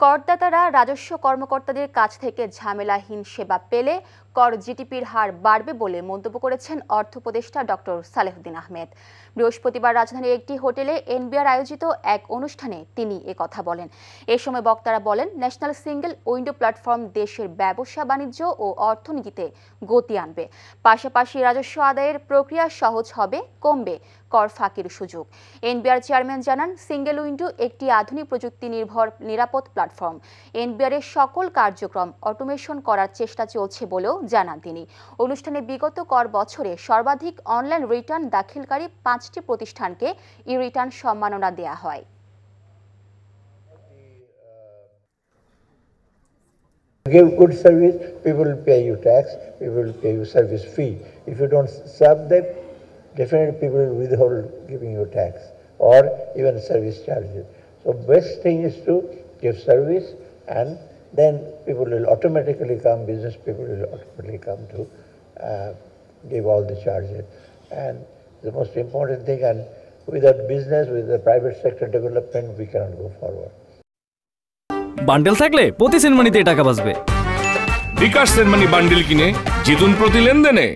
করদাতারা রাজস্ব কর্মকর্তাদের কাছ থেকে ঝামেলাহীন সেবা পেলে কর জিটিপির হার বাড়বে বলে মন্তব্য করেছেন অর্থ উপদেষ্টা ডক্টর সালেহুদ্দিন আহমেদ। বৃহস্পতিবার রাজধানীর একটি হোটেলে এনবিআর আয়োজিত এক অনুষ্ঠানে তিনি কথা বলেন। এ সময় বক্তারা বলেন, ন্যাশনাল সিঙ্গেল উইন্ডো প্ল্যাটফর্ম দেশের ব্যবসা বাণিজ্য ও অর্থনীতিতে গতি আনবে। পাশাপাশি রাজস্ব আদায়ের প্রক্রিয়া সহজ হবে, কমবে কর ফাঁকির সুযোগ। এনবিআর চেয়ারম্যান জানান, সিঙ্গেল উইন্ডো একটি আধুনিক প্রযুক্তি নির্ভর নিরাপদ প্ল্যাটফর্ম। এনবিআর এর সকল কার্যক্রম অটোমেশন করার চেষ্টা চলছে বলেও জানান তিনি। অনুষ্ঠানে বিগত কর বছরে সর্বাধিক অনলাইন রিটার্ন দাখিলকারী 5টি প্রতিষ্ঠানকে ই রিটার্ন সম্মাননা দেয়া হয়। Give good service, people will pay you tax, people will pay you service fee. If you don't serve them, definitely people will withhold giving you tax or even service charges. So best thing is to give service, and then people will automatically come, business people will automatically come to give all the charges. And the most important thing, and without business, with the private sector development, we cannot go forward. Bundle থাকলে প্রতি সেনমানিতে টাকা বাঁচবে। বিকাশ send money bundle কিনে জিতুন প্রতি লেনদেনে।